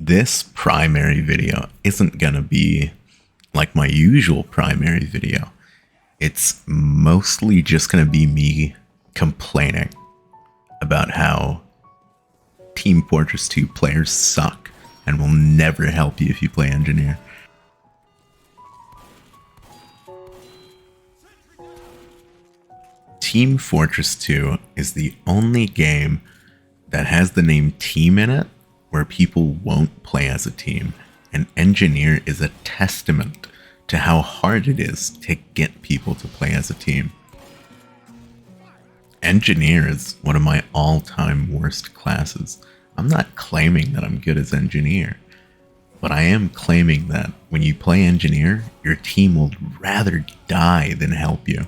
This primary video isn't gonna be like my usual primary video. It's mostly just gonna be me complaining about how Team Fortress 2 players suck and will never help you if you play Engineer. Team Fortress 2 is the only game that has the name team in it where people won't play as a team, and Engineer is a testament to how hard it is to get people to play as a team. Engineer is one of my all-time worst classes. I'm not claiming that I'm good as Engineer, but I am claiming that when you play Engineer, your team will rather die than help you.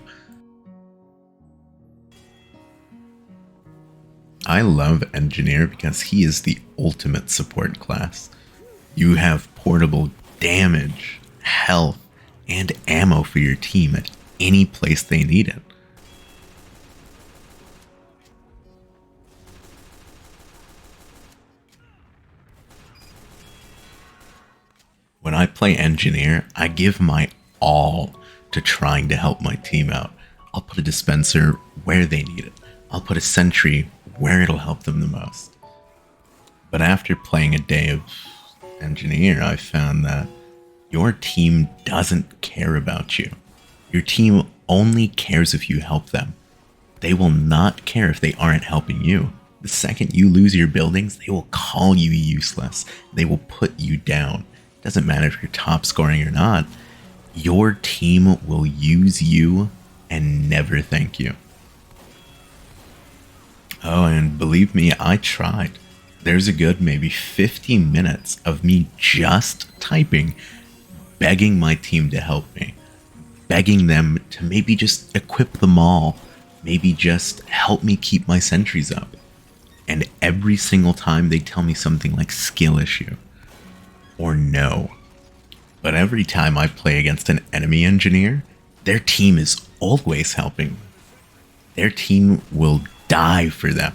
I love Engineer because he is the ultimate support class. You have portable damage, health, and ammo for your team at any place they need it. When I play Engineer, I give my all to trying to help my team out. I'll put a dispenser where they need it. I'll put a sentry where it'll help them the most. But after playing a day of Engineer, I found that your team doesn't care about you. Your team only cares if you help them. They will not care if they aren't helping you. The second you lose your buildings, they will call you useless. They will put you down. Doesn't matter if you're top scoring or not. Your team will use you and never thank you. Oh, and believe me, I tried. There's a good maybe 50 minutes of me just typing, begging my team to help me, begging them to maybe just equip them all, maybe just help me keep my sentries up. And every single time they tell me something like skill issue or no. But every time I play against an enemy Engineer, their team is always helping. Their team will die for them.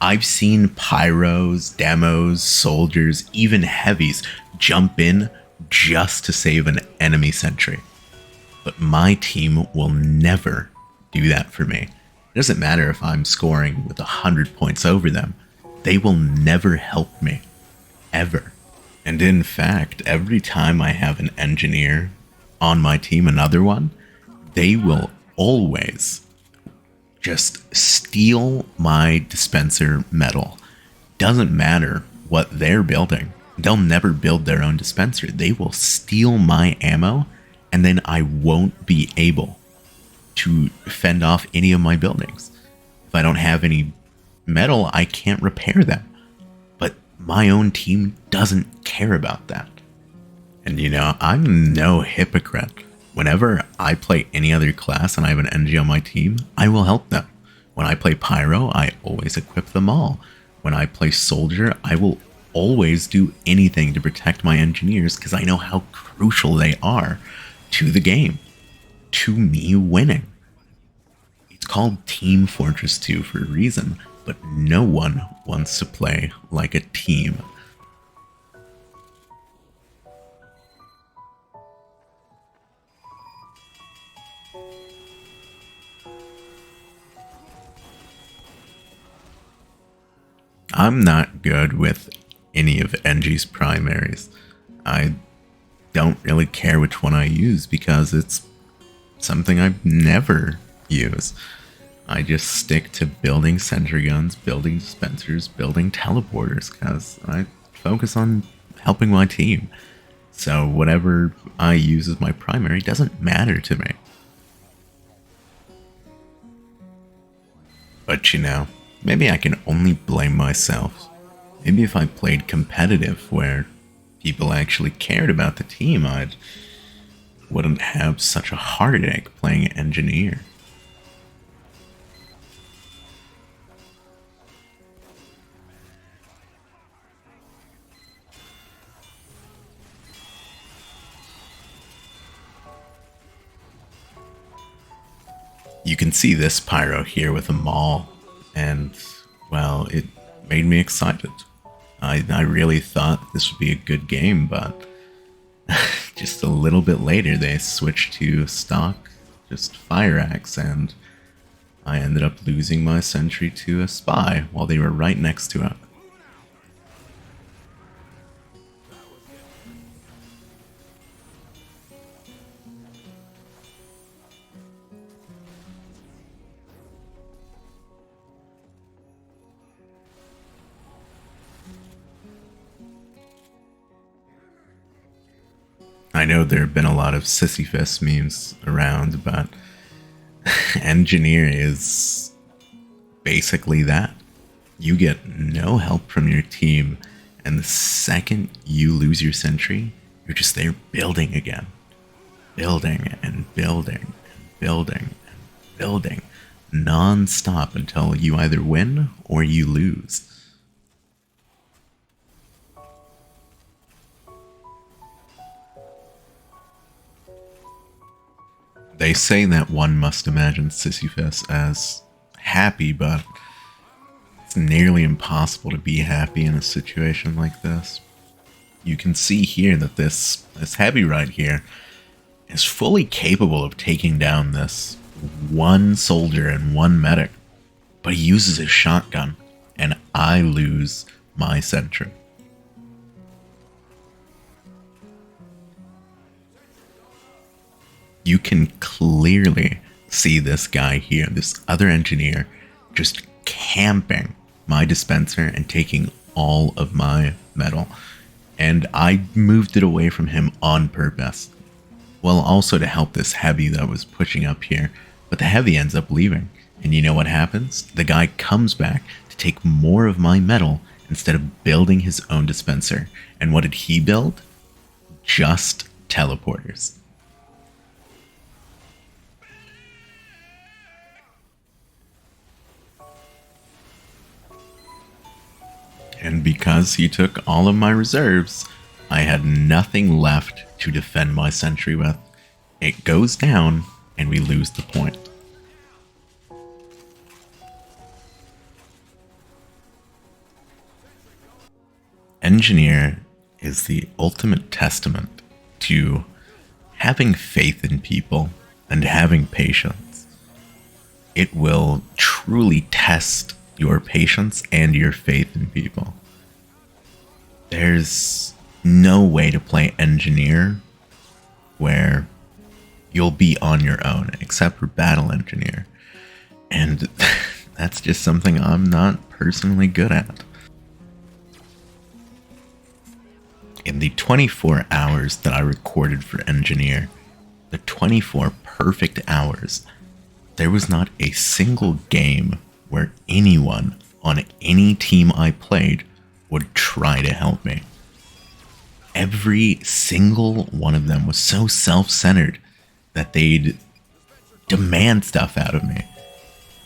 I've seen pyros, demos, soldiers, even heavies jump in just to save an enemy sentry. But my team will never do that for me. It doesn't matter if I'm scoring with 100 points over them. They will never help me. Ever. And in fact, every time I have an Engineer on my team, another one, they will always just steal my dispenser metal. Doesn't matter what they're building. They'll never build their own dispenser. They will steal my ammo, and then I won't be able to fend off any of my buildings. If I don't have any metal, I can't repair them. But my own team doesn't care about that. And you know, I'm no hypocrite. Whenever I play any other class and I have an NG on my team, I will help them. When I play Pyro, I always equip them all. When I play Soldier, I will always do anything to protect my Engineers because I know how crucial they are to the game, to me winning. It's called Team Fortress 2 for a reason, but no one wants to play like a team. I'm not good with any of NG's primaries. I don't really care which one I use because it's something I've never used. I just stick to building sentry guns, building dispensers, building teleporters because I focus on helping my team. So whatever I use as my primary doesn't matter to me. But you know, maybe I can only blame myself. Maybe if I played competitive where people actually cared about the team, I wouldn't have such a heartache playing Engineer. You can see this pyro here with a maul, and well, it made me excited. I really thought this would be a good game, but just a little bit later they switched to stock, just fire axe, and I ended up losing my sentry to a spy while they were right next to it. I know there have been a lot of Sisyphus memes around, but Engineer is basically that. You get no help from your team, and the second you lose your sentry, you're just there building again. Building and building and building and building non-stop until you either win or you lose. They say that one must imagine Sisyphus as happy, but it's nearly impossible to be happy in a situation like this. You can see here that this heavy right here is fully capable of taking down this one soldier and one medic, but he uses his shotgun, and I lose my sentry. You can clearly see this guy here, this other engineer, just camping my dispenser and taking all of my metal. And I moved it away from him on purpose. Well, also to help this heavy that was pushing up here. But the heavy ends up leaving. And you know what happens? The guy comes back to take more of my metal instead of building his own dispenser. And what did he build? Just teleporters. And because he took all of my reserves, I had nothing left to defend my sentry with. It goes down, and we lose the point. Engineer is the ultimate testament to having faith in people and having patience. It will truly test your patience and your faith in people. There's no way to play engineer where you'll be on your own, except for battle engineer. And that's just something I'm not personally good at. In the 24 hours that I recorded for engineer, the 24 perfect hours, there was not a single game where anyone on any team I played would try to help me. Every single one of them was so self-centered that they'd demand stuff out of me,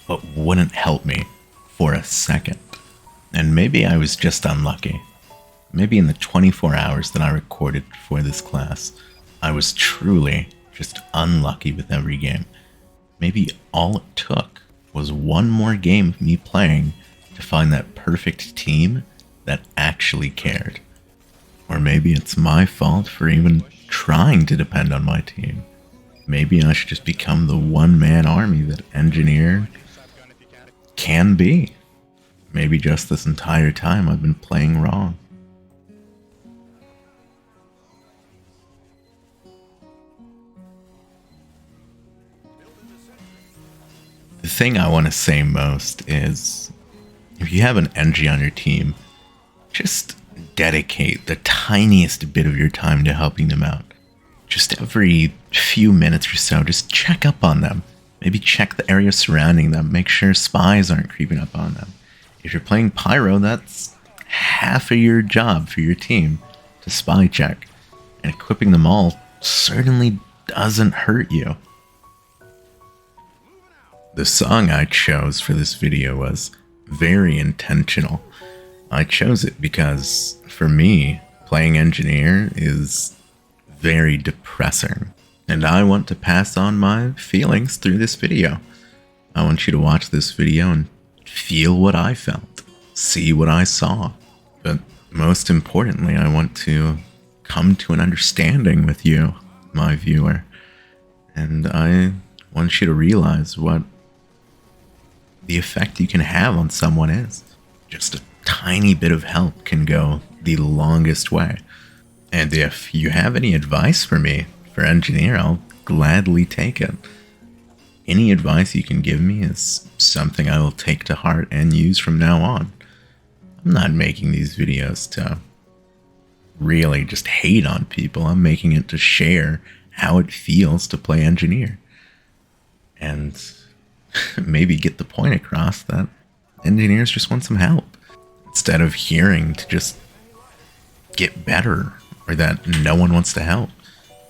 but wouldn't help me for a second. And maybe I was just unlucky. Maybe in the 24 hours that I recorded for this class, I was truly just unlucky with every game. Maybe all it took was one more game of me playing to find that perfect team that actually cared. Or maybe it's my fault for even trying to depend on my team. Maybe I should just become the one-man army that engineer can be. Maybe just this entire time I've been playing wrong. The thing I want to say most is, if you have an NG on your team, just dedicate the tiniest bit of your time to helping them out. Just every few minutes or so, just check up on them. Maybe check the area surrounding them, make sure spies aren't creeping up on them. If you're playing Pyro, that's half of your job for your team, to spy check. And equipping them all certainly doesn't hurt you. The song I chose for this video was very intentional. I chose it because, for me, playing engineer is very depressing. And I want to pass on my feelings through this video. I want you to watch this video and feel what I felt, see what I saw. But Most importantly, I want to come to an understanding with you, my viewer. And I want you to realize what the effect you can have on someone is. Just a tiny bit of help can go the longest way. And if you have any advice for me for engineer, I'll gladly take it. Any advice you can give me is something I will take to heart and use from now on. I'm not making these videos to really just hate on people. I'm making it to share how it feels to play engineer. And maybe get the point across that engineers just want some help. Instead of hearing to just get better or that no one wants to help.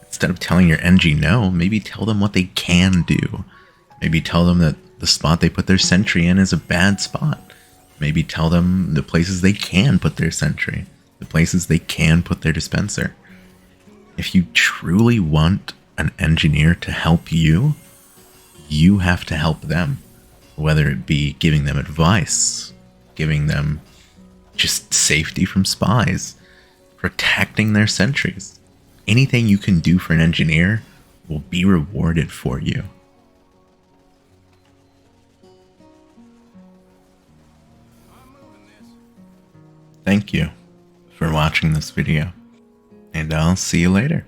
Instead of telling your NG no, maybe tell them what they can do. Maybe tell them that the spot they put their sentry in is a bad spot. Maybe tell them the places they can put their sentry, the places they can put their dispenser. If you truly want an engineer to help you, you have to help them. Whether it be giving them advice, giving them just safety from spies, protecting their sentries. Anything you can do for an engineer will be rewarded for you. Thank you for watching this video, and I'll see you later.